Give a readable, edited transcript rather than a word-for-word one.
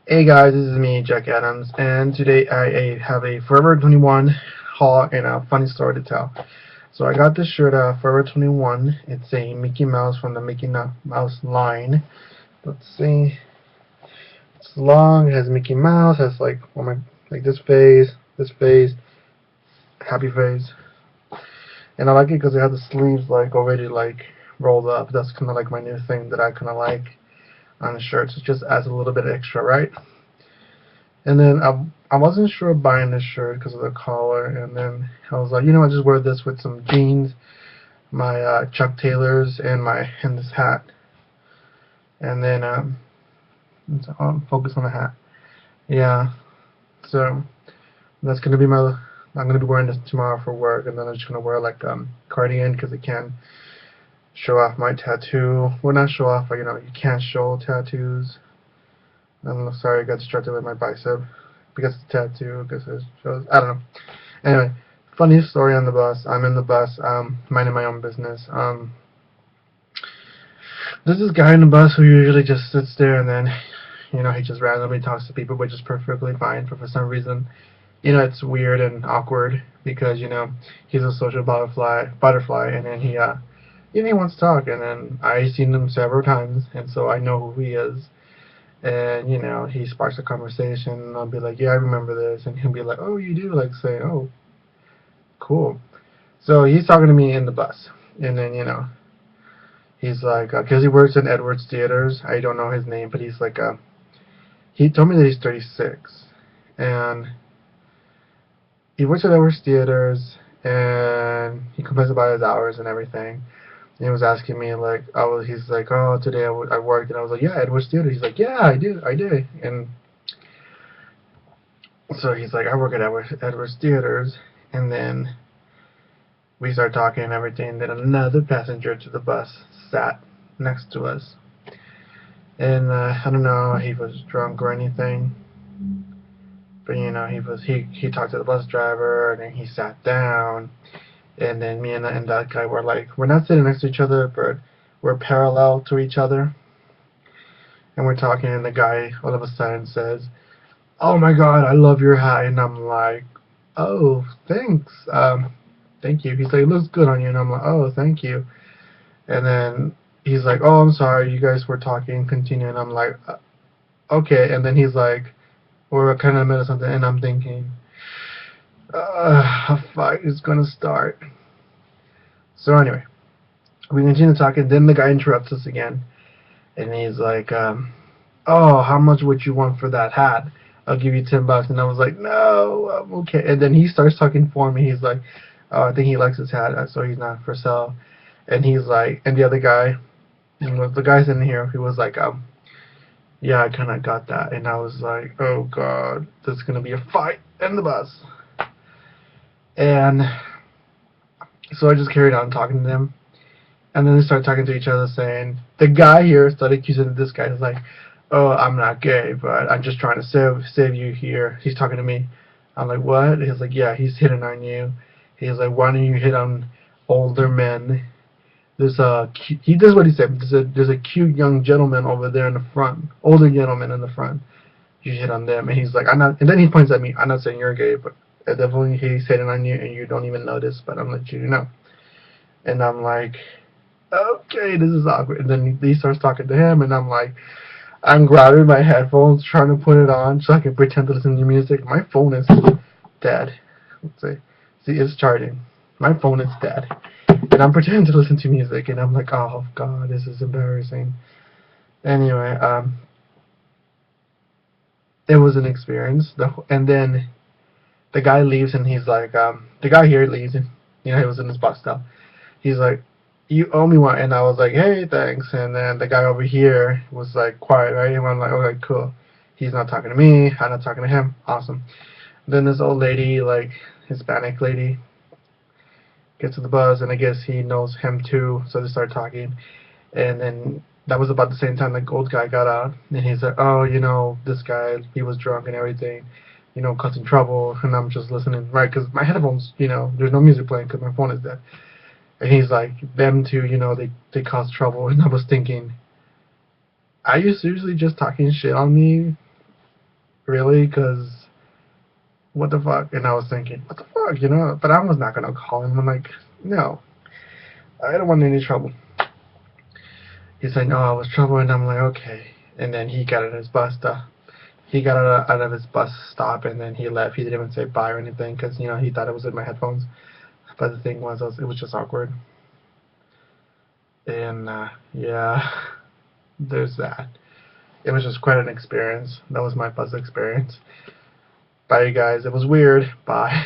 Hey guys, this is me, Jack Adams, and today I have a Forever 21 haul and a funny story to tell. So I got this shirt, Forever 21. It's a Mickey Mouse from the Mickey Mouse line. Let's see. It's long. It has Mickey Mouse. Has like like this face, happy face, and I like it because it has the sleeves like already like rolled up. That's kind of like my new thing that I kind of like on the shirts. It just adds a little bit extra, right? And then I wasn't sure buying this shirt because of the collar, and then I was like, I just wear this with some jeans, my Chuck Taylors, and this hat, and then I'll focus on the hat. Yeah, so that's gonna be my. I'm gonna be wearing this tomorrow for work, and then I'm just gonna wear like cardigan because I can show off my tattoo. Well, not show off, but you can't show tattoos. I'm sorry, I got distracted with my bicep because it's a tattoo. Because it shows. I don't know. Anyway, funny story on the bus. I'm in the bus, minding my own business. There's this guy in the bus who usually just sits there and then, he just randomly talks to people, which is perfectly fine. But for some reason, it's weird and awkward because he's a social butterfly, and then he wants to talk, and then I've seen him several times, and so I know who he is. And he sparks a conversation, and I'll be like, yeah, I remember this, and he'll be like, oh, you do, like say, oh, cool. So he's talking to me in the bus, and then he's like, because he works in Edwards Theaters. I don't know his name, but he's like, he told me that he's 36, and he works at Edwards Theaters, and he complains about his hours and everything. And he was asking me like, he's like, oh, today I worked, and I was like, yeah, Edwards Theater. He's like, yeah, I do, and so he's like, I work at Edwards Theaters, and then we start talking and everything. Then another passenger to the bus sat next to us, and I don't know if he was drunk or anything, but he talked to the bus driver, and then he sat down, and then me and that guy were like, we're not sitting next to each other, but we're parallel to each other, and we're talking, and the guy all of a sudden says, "Oh my God, I love your hat," and I'm like, "Oh, thanks, thank you." He's like, "It looks good on you," and I'm like, "Oh, thank you." And then he's like, "Oh, I'm sorry, you guys were talking, continue," and I'm like, "Okay," and then he's like, we're kind of in the middle of something, and I'm thinking, a fight is gonna start. So anyway, we continue talking, then the guy interrupts us again, and he's like, "Oh, how much would you want for that hat? I'll give you $10." And I was like, "No, I'm okay." And then he starts talking for me. He's like, "Oh, I think he likes his hat, so he's not for sale." And he's like, and the other guy, and the guys in here, he was like, "Yeah, I kind of got that." And I was like, "Oh God, there's gonna be a fight in the bus." And so I just carried on talking to them. And then they started talking to each other, saying, the guy here started accusing this guy. He's like, "Oh, I'm not gay, but I'm just trying to save you here." He's talking to me. I'm like, "What?" He's like, "Yeah, he's hitting on you." He's like, "Why don't you hit on older men? He does what he said. There's a cute young gentleman over there in the front, older gentleman in the front. You hit on them." And he's like, "I'm not." And then he points at me. "I'm not saying you're gay, but definitely he's hitting on you, and you don't even notice. But I'm letting you know." And I'm like, "Okay, this is awkward." And then he starts talking to him, and I'm grabbing my headphones, trying to put it on so I can pretend to listen to music. My phone is dead. Let's see. See, it's charging. My phone is dead. And I'm pretending to listen to music, and I'm like, oh God, this is embarrassing. Anyway, it was an experience. And then the guy leaves, and he's like, the guy here leaves, and he was in his bus stop. He's like, "You owe me one," and I was like, "Hey, thanks." And then the guy over here was like quiet, right? And I'm like, "Okay, cool." He's not talking to me. I'm not talking to him. Awesome. Then this old lady, like Hispanic lady, gets to the bus, and I guess he knows him too. So they start talking, and then that was about the same time the old guy got out, and he's like, "Oh, this guy, he was drunk and everything, causing trouble," and I'm just listening, right? Because my headphones, there's no music playing because my phone is dead. And he's like, them two, they cause trouble. And I was thinking, are you seriously just talking shit on me? really? Because what the fuck? And I was thinking, what the fuck, you know? But I was not gonna call him. I'm like, no, I don't want any trouble. He's like, no, I was trouble, and I'm like, okay. And then he got out of his bus stop. He got out of his bus stop, and then he left. He didn't even say bye or anything, because you know he thought it was in my headphones. But the thing was, it was just awkward. And yeah, there's that. It was just quite an experience. That was my bus experience. Bye, you guys. It was weird. Bye.